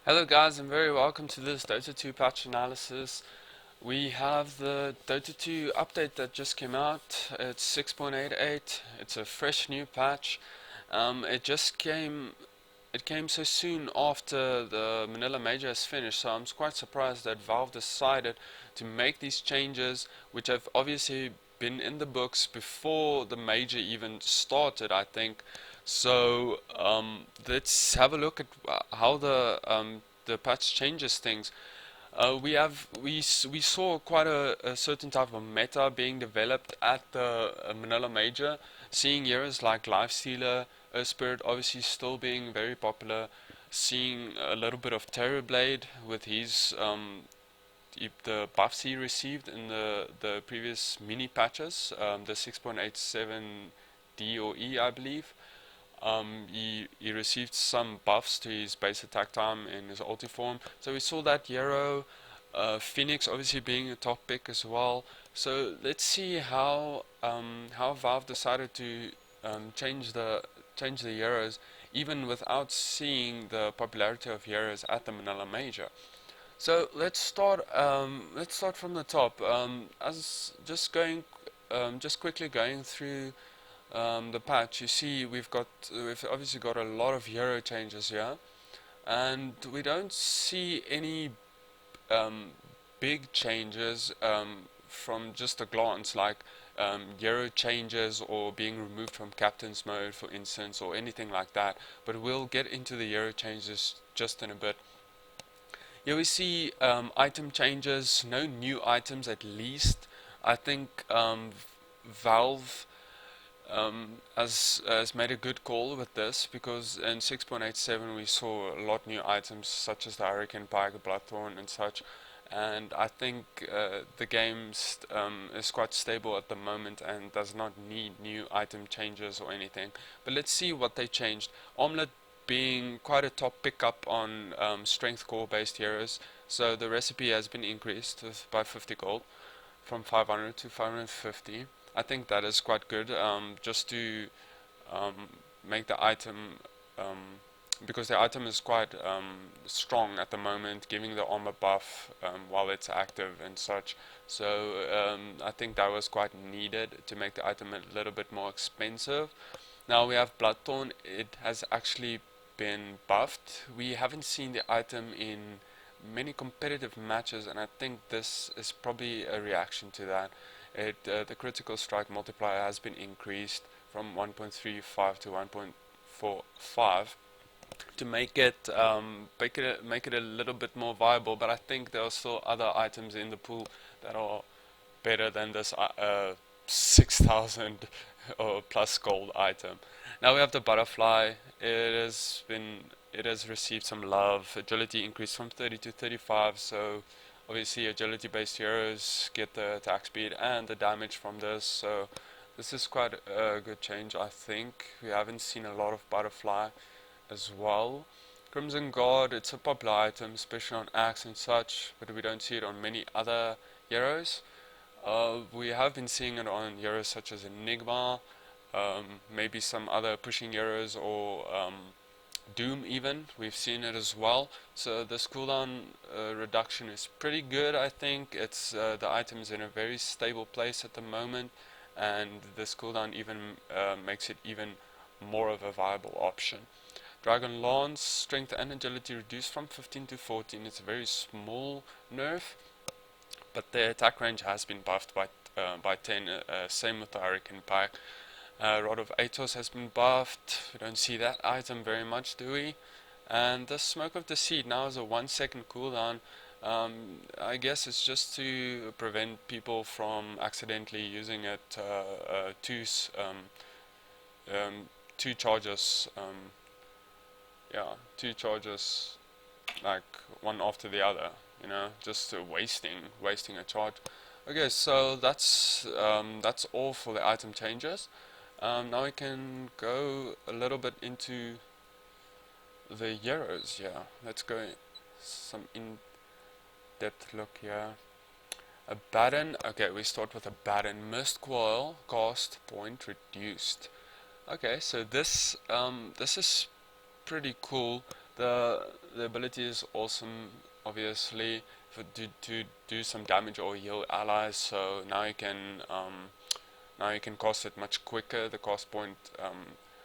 Hello guys and very welcome to this Dota 2 patch analysis. We have the Dota 2 update that just came out. It's 6.88. It's a fresh new patch. It came so soon after the Manila Major has finished, so I'm quite surprised that Valve decided to make these changes, which have obviously been in the books before the Major even started, I think. So let's have a look at how the patch changes things. We saw quite a certain type of meta being developed at the Manila Major, seeing heroes like Lifestealer, Spirit obviously still being very popular, seeing a little bit of Terrorblade with the buffs he received in the previous mini patches, the 6.87 D or E I believe. He received some buffs to his base attack time in his ulti form. So we saw that hero, Phoenix obviously being a top pick as well. So let's see how Valve decided to change the heroes even without seeing the popularity of heroes at the Manila Major. So let's start from the top. As just quickly going through the patch, you see we've obviously got a lot of hero changes here, and we don't see any um, big changes from just a glance, like hero changes or being removed from captain's mode, for instance, or anything like that. But we'll get into the hero changes just in a bit. Here we see item changes, no new items at least. I think Valve has made a good call with this, because in 6.87 we saw a lot new items such as the Hurricane Pike, Bloodthorn and such, and I think the game is quite stable at the moment and does not need new item changes or anything. But let's see what they changed. Omelette being quite a top pickup on strength core based heroes, so the recipe has been increased by 50 gold from 500 to 550. I think that is quite good, just to um, make the item, because the item is quite strong at the moment, giving the armor buff while it's active and such. So I think that was quite needed to make the item a little bit more expensive. Now we have Bloodthorn. It has actually been buffed. We haven't seen the item in many competitive matches, and I think this is probably a reaction to that. The critical strike multiplier has been increased from 1.35 to 1.45 to make it a little bit more viable. But I think there are still other items in the pool that are better than this 6,000 or plus gold item. Now we have the butterfly. It has received some love. Agility increased from 30 to 35, so obviously agility based heroes get the attack speed and the damage from this, so this is quite a good change. I think we haven't seen a lot of butterfly as well. Crimson Guard, it's a popular item, especially on Axe and such, but we don't see it on many other heroes. We have been seeing it on heroes such as Enigma, maybe some other pushing heroes, or Doom even. We've seen it as well. So this cooldown reduction is pretty good, I think. The item is in a very stable place at the moment, and this cooldown even makes it even more of a viable option. Dragon Lance, strength and agility reduced from 15 to 14. It's a very small nerf, but the attack range has been buffed by 10. Same with the Hurricane Pike. Rod of Atos has been buffed. We don't see that item very much, do we? And the Smoke of Deceit now is a 1 second cooldown. I guess it's just to prevent people from accidentally using it two charges. Two charges, like one after the other. Just wasting a charge. Okay, so that's all for the item changes. Now we can go a little bit into the heroes. Yeah, let's go some in-depth look here. A Baron. Okay, we start with a Baron. Mist Coil cost point reduced. Okay, so this is pretty cool. The ability is awesome, obviously, to do some damage or heal allies. So now you can cast it much quicker. The cast point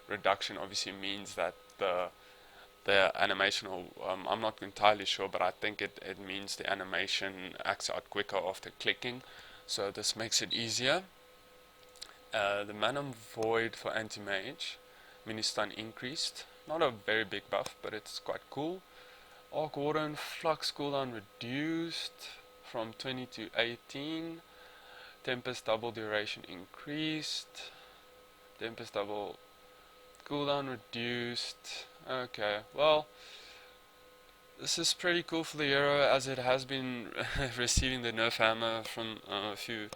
reduction obviously means that the animation, or I'm not entirely sure, but I think it means the animation acts out quicker after clicking. So this makes it easier. The Mana Void for Anti-Mage, mini stun increased. Not a very big buff, but it's quite cool. Arc Warden Flux cooldown reduced from 20 to 18. Tempest double duration increased. Tempest double cooldown reduced. Okay, well, this is pretty cool for the hero, as it has been receiving the nerf hammer from a few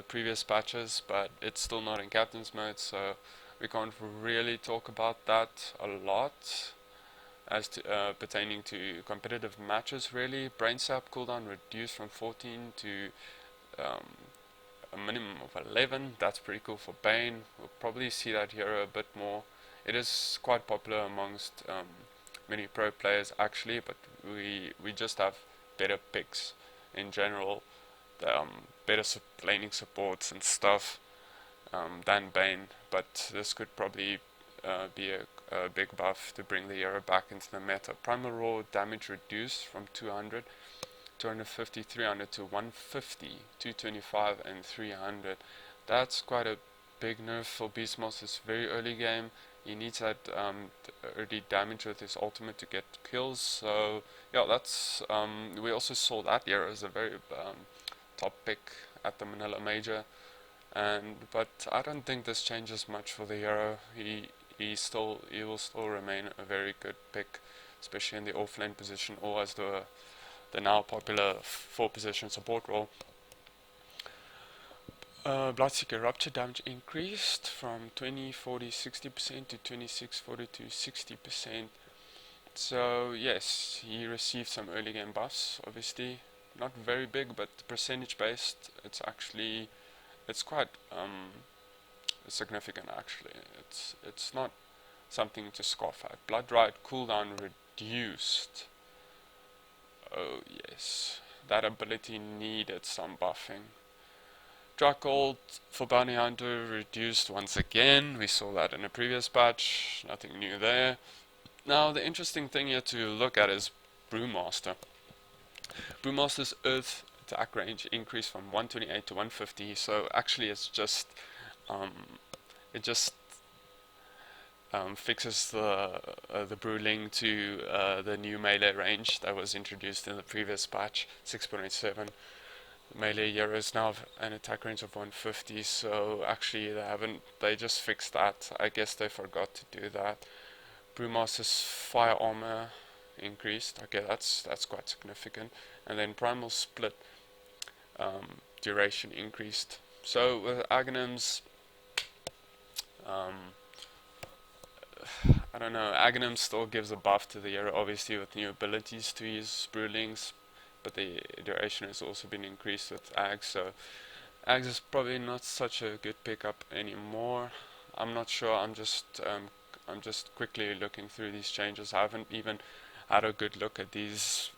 previous patches, but it's still not in captain's mode, so we can't really talk about that a lot as to pertaining to competitive matches. Really, brain sap cooldown reduced from 14 to a minimum of 11. That's pretty cool for Bane. We'll probably see that hero a bit more. It is quite popular amongst many pro players actually, but we just have better picks in general, better laning supports and stuff than Bane, but this could probably be a big buff to bring the hero back into the meta. Primal Raw damage reduced from 200, 250, 300 to 150, 225 and 300. That's quite a big nerf for Beastmaster. It's very early game. He needs that early damage with his ultimate to get kills. So yeah, that's we also saw that hero as a very top pick at the Manila Major, but I don't think this changes much for the hero. He will still remain a very good pick, especially in the offlane position or as the now popular 4 position support role. Bloodseeker Rupture damage increased from 20, 40, 60% to 26, 40 to 60%. So yes, he received some early game buffs, obviously. Not very big, but percentage based, it's quite significant actually. It's not something to scoff at. Blood Riot cooldown reduced. Oh yes, that ability needed some buffing. Dracold for Bounty Hunter reduced once again. We saw that in a previous patch. Nothing new there. Now the interesting thing here to look at is Brewmaster. Brewmaster's Earth attack range increased from 128 to 150. So actually, it's just fixes the Brewling to the new melee range that was introduced in the previous patch 6.87. Melee heroes now have an attack range of 150, so actually they just fixed that. I guess they forgot to do that. Brewmaster's fire armor increased. Okay, that's quite significant. And then Primal Split duration increased. So with Aghanims, I don't know, Aghanim still gives a buff to the hero, obviously with new abilities to use Brewlings, but the duration has also been increased with Ags, so Ags is probably not such a good pickup anymore. I'm not sure, I'm just quickly looking through these changes. I haven't even had a good look at these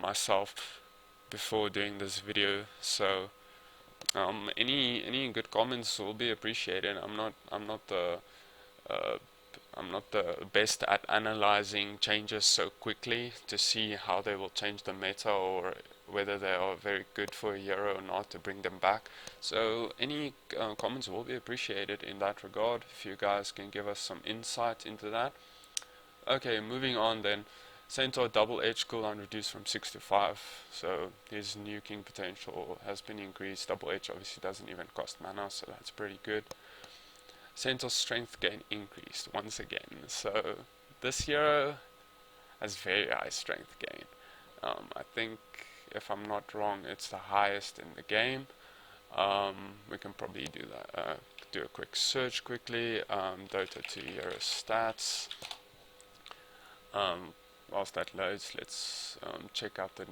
myself before doing this video, so any good comments will be appreciated. I'm not the best at analyzing changes so quickly to see how they will change the meta or whether they are very good for a hero or not to bring them back. So any comments will be appreciated in that regard, if you guys can give us some insight into that. Okay, moving on then. Centaur double edge cooldown reduced from 6 to 5, so his nuking potential has been increased. Double edge obviously doesn't even cost mana, so that's pretty good. Centaur's strength gain increased once again, so this hero has very high strength gain. I think, if I'm not wrong, it's the highest in the game. We can probably do that. Do a quick search quickly. Dota 2 hero stats. Whilst that loads, let's check out the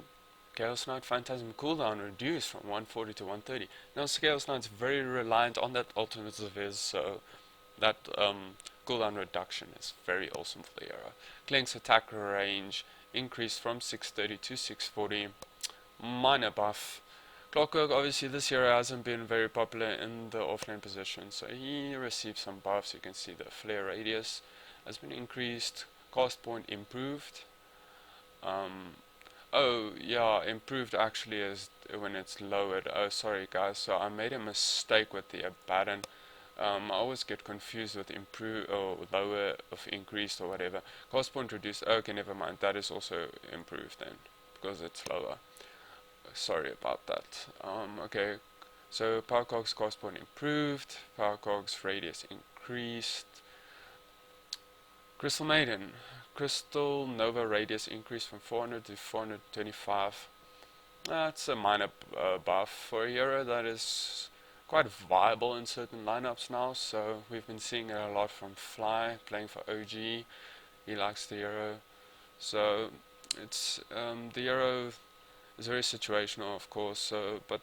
Chaos Knight Phantasm cooldown reduced from 140 to 130. Now Chaos Knight's very reliant on that ultimate of his, so that cooldown reduction is very awesome for the hero. Klink's attack range increased from 630 to 640. Minor buff. Clockwork, obviously this hero hasn't been very popular in the offlane position, so he received some buffs. You can see the flare radius has been increased, cast point improved. Oh yeah, improved actually is when it's lowered. Oh sorry guys, so I made a mistake with the button. I always get confused with improve or lower of increased or whatever. Cost point reduced. Okay, never mind. That is also improved then because it's lower. Sorry about that. Okay, so power cogs cost point improved. Power cogs radius increased. Crystal Maiden. Crystal Nova radius increased from 400 to 425. That's a minor buff for a hero that is quite viable in certain lineups now, so we've been seeing it a lot from Fly, playing for OG. He likes the hero. So it's the hero is very situational, of course, but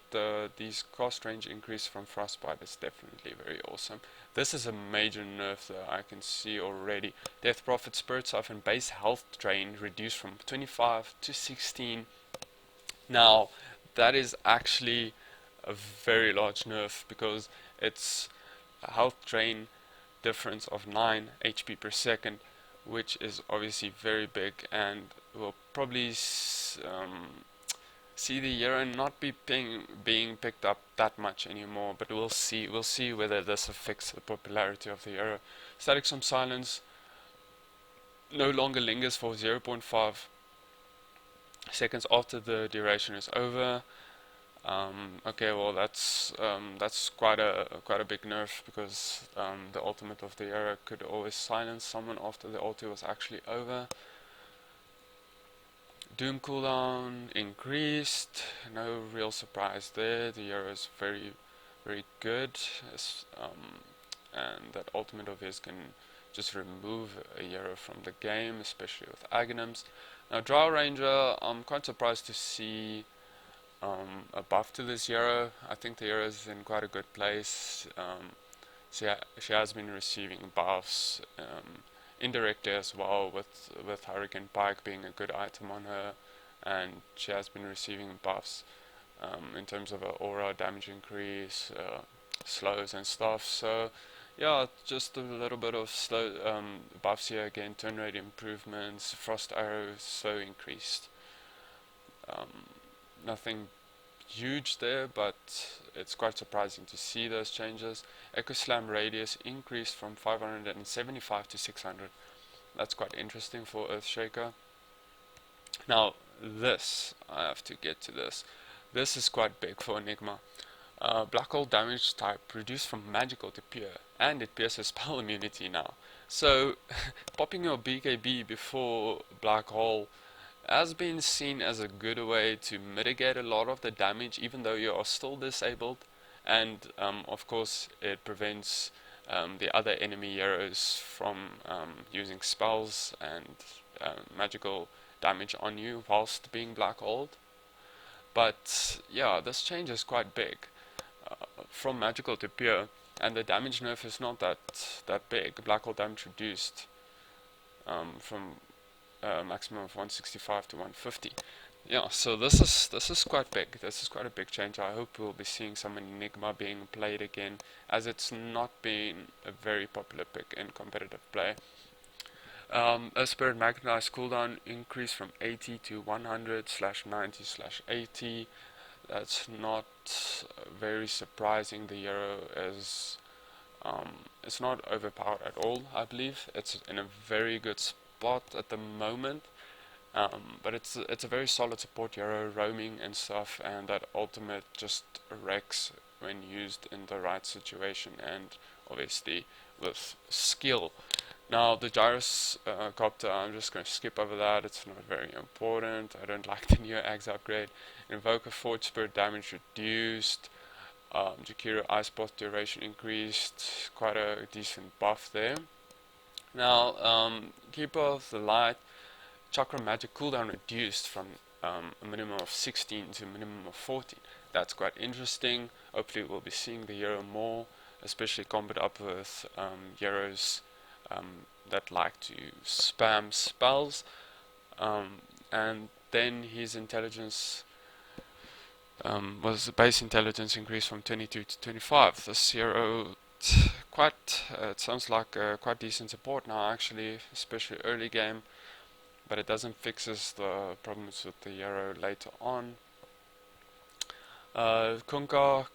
these cost range increase from Frostbite is definitely very awesome. This is a major nerf that I can see already. Death Prophet Spirit Siphon base health drain reduced from 25 to 16. Now, that is actually a very large nerf because it's a health drain difference of 9 HP per second, which is obviously very big, and will probably see the hero not be being picked up that much anymore, but we'll see whether this affects the popularity of the hero. Static Storm Silence no longer lingers for 0.5 seconds after the duration is over. Okay, well that's quite a big nerf because the ultimate of the hero could always silence someone after the ulti was actually over. Doom cooldown increased, no real surprise there. The hero is very good, and that ultimate of his can just remove a hero from the game, especially with Aghanims. Now Drow Ranger, I'm quite surprised to see a buff to this hero. I think the hero is in quite a good place. She has been receiving buffs indirectly as well, with Hurricane Pike being a good item on her, and she has been receiving buffs in terms of her aura damage increase, slows and stuff. So yeah, just a little bit of slow buffs here again, turn rate improvements, frost arrow slow increased. Nothing huge there, but it's quite surprising to see those changes. Echo Slam radius increased from 575 to 600. That's quite interesting for Earthshaker. Now this, I have to get to this. This is quite big for Enigma. Black hole damage type reduced from magical to pure, and it pierces spell immunity now. So popping your BKB before black hole has been seen as a good way to mitigate a lot of the damage, even though you are still disabled, and of course it prevents the other enemy heroes from using spells and magical damage on you whilst being black holed. But yeah, this change is quite big, from magical to pure, and the damage nerf is not that big. Black hole damage reduced from maximum of 165 to 150. Yeah, so this is quite big. This is quite a big change. I hope we'll be seeing some Enigma being played again, as it's not been a very popular pick in competitive play. A Spirit Magnetized cooldown increased from 80 to 100/90/80. That's not very surprising. The hero is it's not overpowered at all. I believe it's in a very good spot at the moment. But it's a very solid support hero, roaming and stuff, and that ultimate just wrecks when used in the right situation and obviously with skill. Now the Gyrocopter, I'm just going to skip over that. It's not very important. I don't like the new Axe upgrade. Invoker Forge Spirit damage reduced. Jakiro Ice Path duration increased. Quite a decent buff there. Now Keeper of the Light, Chakra Magic cooldown reduced from a minimum of 16 to a minimum of 14. That's quite interesting. Hopefully we'll be seeing the hero more. especially comboed up with heroes that like to spam spells. And then his intelligence was the base intelligence increased from 22 to 25. This hero quite it sounds like quite decent support now actually, especially early game, but it doesn't fixes the problems with the hero later on. Kunkka,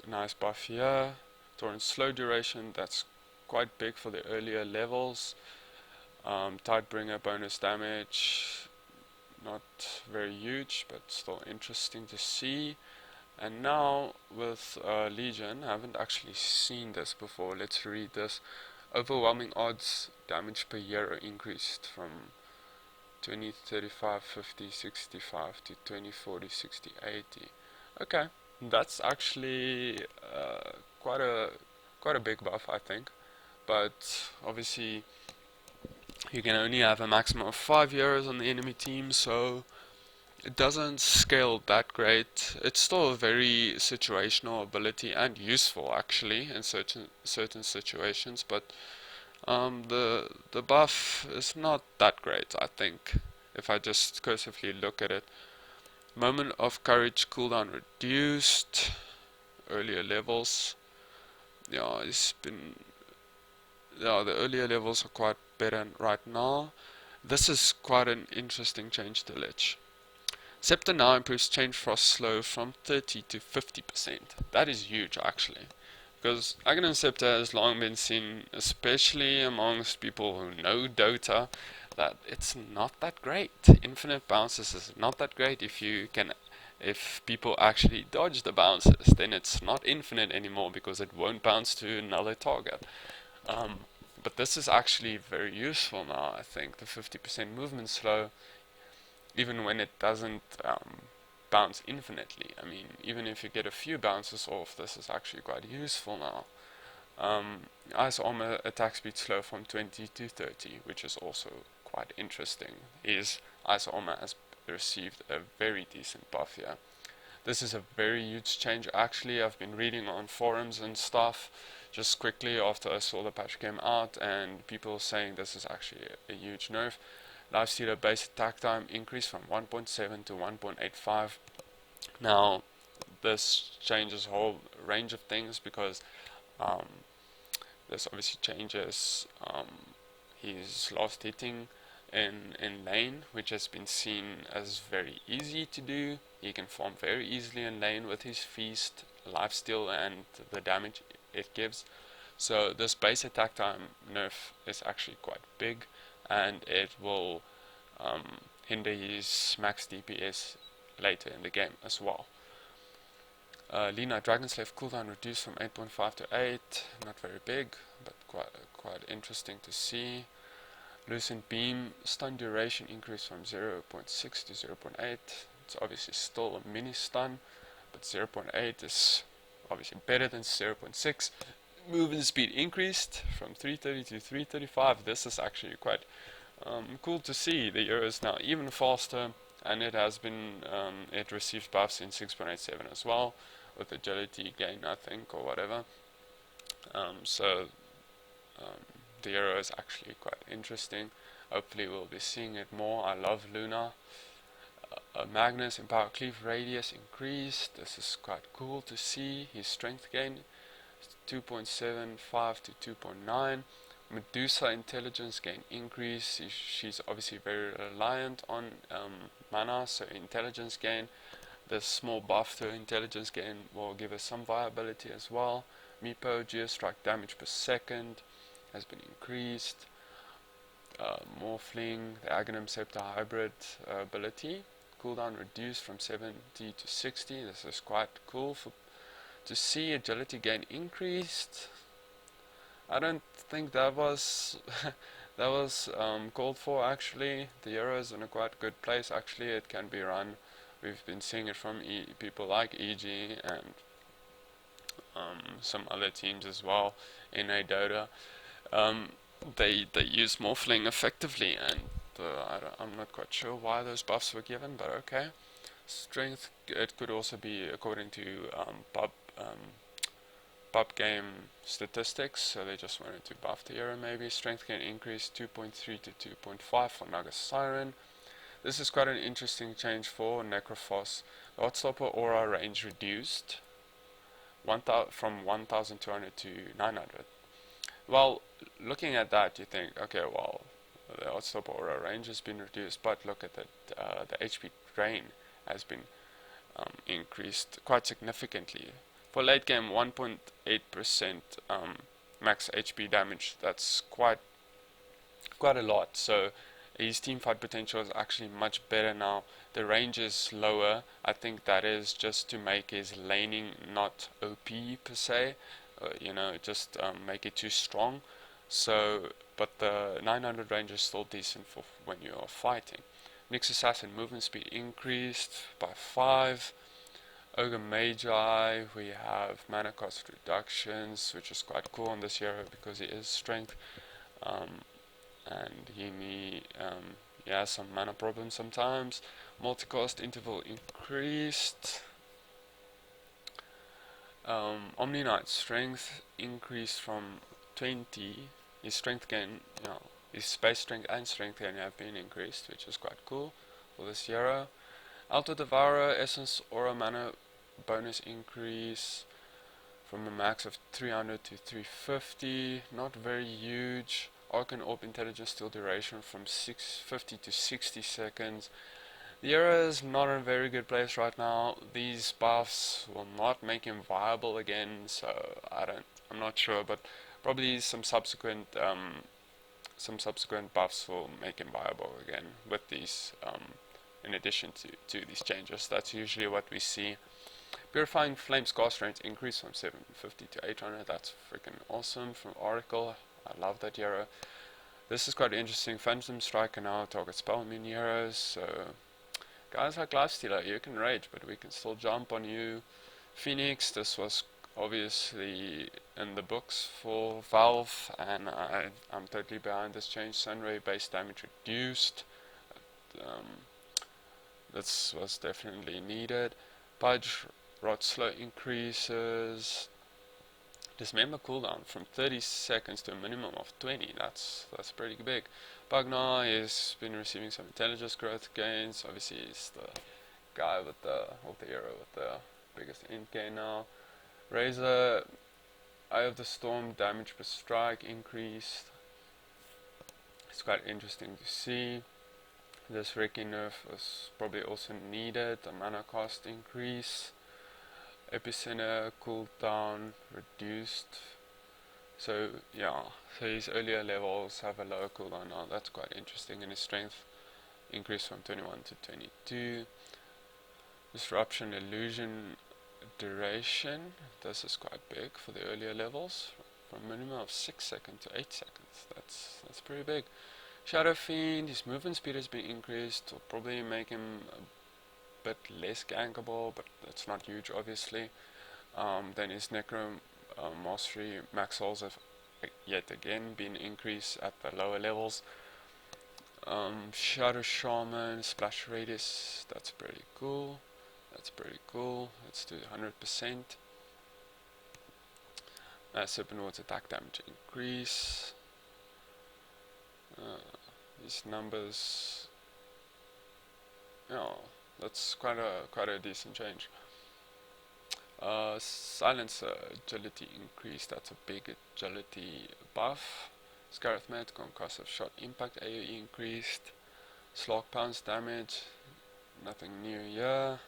nice buff here. Torrent slow duration, that's quite big for the earlier levels. Tidebringer bonus damage, not very huge, but still interesting to see. And now with Legion, I haven't actually seen this before. Let's read this. Overwhelming odds damage per hero increased from 20, 35, 50, 65 to 20, 40, 60, 80. Okay, that's actually quite a big buff, I think. But obviously, you can only have a maximum of 5 heroes on the enemy team, so it doesn't scale that great. It's still a very situational ability and useful actually in certain situations, but the buff is not that great, I think, if I just cursively look at it. Moment of Courage cooldown reduced, earlier levels. Yeah, the earlier levels are quite better right now. This is quite an interesting change to Lich. Scepter now improves Chain Frost slow from 30 to 50%. That is huge actually. Because Aghanim Scepter has long been seen, especially amongst people who know Dota, that it's not that great. Infinite bounces is not that great if people actually dodge the bounces, then it's not infinite anymore because it won't bounce to another target. But this is actually very useful now, I think. The 50% movement slow, even when it doesn't bounce infinitely. I mean, even if you get a few bounces off, this is actually quite useful now. Ice Armor attack speed slow from 20 to 30, which is also quite interesting. Ice Armor has received a very decent buff here. This is a very huge change actually. I've been reading on forums and stuff just quickly after I saw the patch came out, and people saying this is actually a huge nerf. Lifestealer base attack time increased from 1.7 to 1.85. Now, this changes a whole range of things because this obviously changes his last hitting in lane, which has been seen as very easy to do. He can farm very easily in lane with his feast, lifesteal, and the damage it gives. So this base attack time nerf is actually quite big, and it will hinder his max DPS later in the game as well. Lina Dragonslave cooldown reduced from 8.5 to 8, not very big, but quite interesting to see. Lucent Beam stun duration increased from 0.6 to 0.8. It's obviously still a mini stun, but 0.8 is obviously better than 0.6. Movement speed increased from 330 to 335. This is actually quite cool to see. The hero is now even faster, and it has been it receives buffs in 6.87 as well, with agility gain, I think, or whatever. So the hero is actually quite interesting. Hopefully we'll be seeing it more. I love Luna. Magnus Empower Cleave Radius increased. This is quite cool to see. His strength gain 2.75 to 2.9. Medusa intelligence gain increase. She's obviously very reliant on mana, so intelligence gain. This small buff to intelligence gain will give us some viability as well. Meepo geostrike damage per second has been increased. Morphling, the Aghanim Scepter hybrid ability, cooldown reduced from 70 to 60. This is quite cool to see. Agility gain increased. I don't think that was that was called for actually. The hero is in a quite good place actually. It can be run. We've been seeing it from people like EG and some other teams as well in a Dota. They use Morphling effectively, and I'm not quite sure why those buffs were given, but okay. Strength, it could also be according to up game statistics, so they just wanted to buff the hero maybe. Strength gain increase 2.3 to 2.5 for Naga Siren. This is quite an interesting change for Necrophos. The Hotstopper aura range reduced from 1200 to 900. Well, looking at that, you think, okay, well, the Hotstopper aura range has been reduced, but look at it, the HP drain has been increased quite significantly. For late game, 1.8% max HP damage. That's quite a lot. So his team fight potential is actually much better now. The range is lower. I think that is just to make his laning not OP per se. Just make it too strong. So, but the 900 range is still decent for when you are fighting. Nyx Assassin movement speed increased by 5. Ogre Magi, we have mana cost reductions, which is quite cool on this hero because he is strength, and he has some mana problems sometimes. Multicast interval increased. Omni Knight strength increased from 20. His strength gain, his space strength and strength gain have been increased, which is quite cool for this hero. Alto Devourer Essence Aura mana bonus increase from a max of 300 to 350, not very huge. Arcane Orb Intelligence Steal duration from 650 to 60 seconds. The hero is not in a very good place right now. These buffs will not make him viable again, so I'm not sure, but probably some subsequent buffs will make him viable again with these in addition to these changes. That's usually what we see. Purifying Flame's cast range increased from 750 to 800. That's freaking awesome from Oracle. I love that hero. This is quite interesting. Phantom Striker now targets spell immune heroes. So guys like Lifestealer, you can rage, but we can still jump on you. Phoenix, this was obviously in the books for Valve, and I'm totally behind this change. Sunray base damage reduced. This was definitely needed. Pudge Rot slow increases. Dismember cooldown from 30 seconds to a minimum of 20. That's pretty big. Bugnar has been receiving some intelligence growth gains. Obviously, he's the guy with the hero with the biggest int gain now. Razor Eye of the Storm damage per strike increased. It's quite interesting to see. This Reiki nerf was probably also needed. The mana cost increase. Epicenter cooldown reduced. So his earlier levels have a lower cooldown now. That's quite interesting. And his strength increased from 21 to 22. Disruption illusion duration. This is quite big for the earlier levels. From a minimum of 6 seconds to 8 seconds. That's pretty big. Shadow Fiend, his movement speed has been increased. Will probably make him a bit less gankable, but that's not huge, obviously. Then his Necro Mastery max souls have yet again been increased at the lower levels. Shadow Shaman, Splash Radius, that's pretty cool. Let's do 100%. Serpent Ward's attack damage increase. These numbers, that's quite a decent change. Silencer agility increase, that's a big agility buff. Scarlet Med, concussive shot impact AoE increased. Slog pounce damage, nothing new here.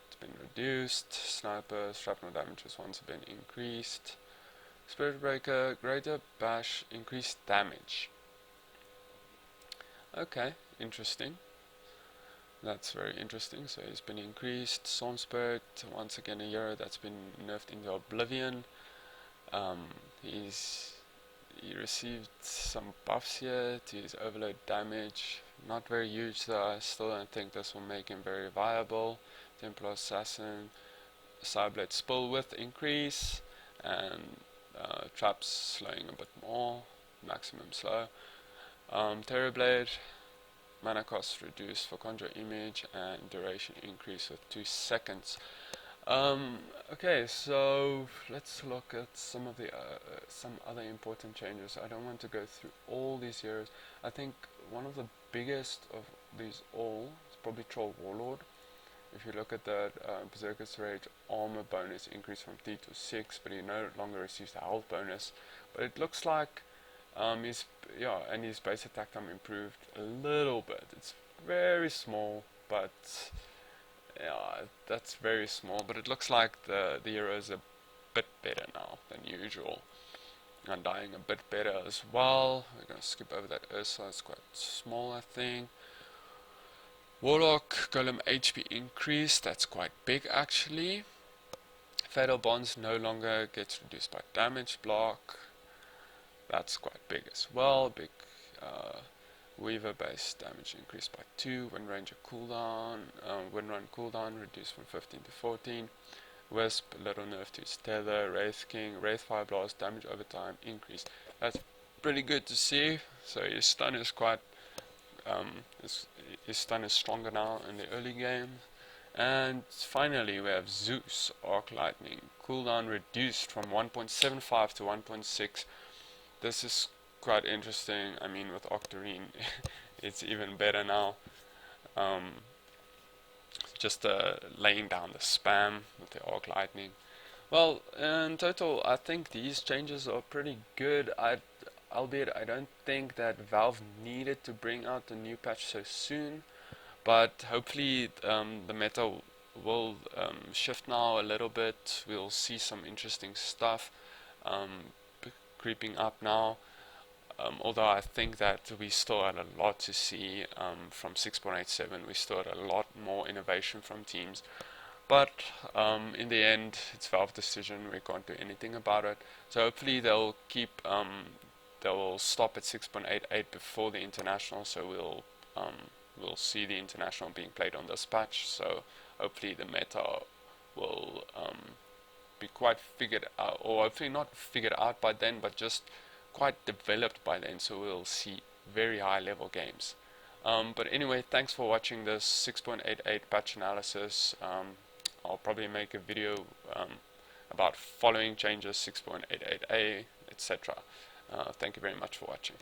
It's been reduced. Sniper shrapnel damage has once been increased. Spirit Breaker, greater bash, increased damage. Okay, interesting. That's very interesting. So he's been increased. Storm Spirit, once again a hero that's been nerfed into oblivion. He received some buffs here to his overload damage. Not very huge though. I still don't think this will make him very viable. Templar Assassin, Cyblade Spill Width increase, and traps slowing a bit more, maximum slow. Terrorblade, mana cost reduced for Conjure Image, and duration increase with 2 seconds. Um, okay, so let's look at some of the some other important changes. I don't want to go through all these heroes. I think one of the biggest of these all is probably Troll Warlord. If you look at that, Berserker's Rage armor bonus increased from 3 to 6, but he no longer receives the health bonus. But it looks like his and his base attack time improved a little bit. It's very small, but yeah, that's very small. But it looks like the hero is a bit better now than usual. Undying a bit better as well. We're gonna skip over that Ursa. It's quite small, I think. Warlock Golem HP increase, that's quite big actually. Fatal Bonds no longer gets reduced by damage block, that's quite big as well. Big Weaver base damage increased by 2. Wind Ranger cooldown, Wind Run cooldown reduced from 15 to 14. Wisp, a little nerf to its tether. Wraith King, Wraith Fire Blast damage over time increased. That's pretty good to see. So his stun is quite his stun is stronger now in the early game. And finally we have Zeus, Arc Lightning, cooldown reduced from 1.75 to 1.6. This is quite interesting. I mean, with Octarine it's even better now. Um, just laying down the spam with the Arc Lightning. Well, in total, I think these changes are pretty good. Albeit I don't think that Valve needed to bring out the new patch so soon, but hopefully the meta will shift now a little bit. We'll see some interesting stuff um, creeping up now. Although I think that we still had a lot to see from 6.87, we still had a lot more innovation from teams. But in the end, it's Valve's decision. We can't do anything about it. So hopefully they'll keep, they'll stop at 6.88 before the international. So we'll see the international being played on this patch. So hopefully the meta will be quite figured out, or hopefully not figured out by then, but just quite developed by then. So we'll see very high level games. But anyway, thanks for watching this 6.88 patch analysis. I'll probably make a video about following changes 6.88a, etc. Thank you very much for watching.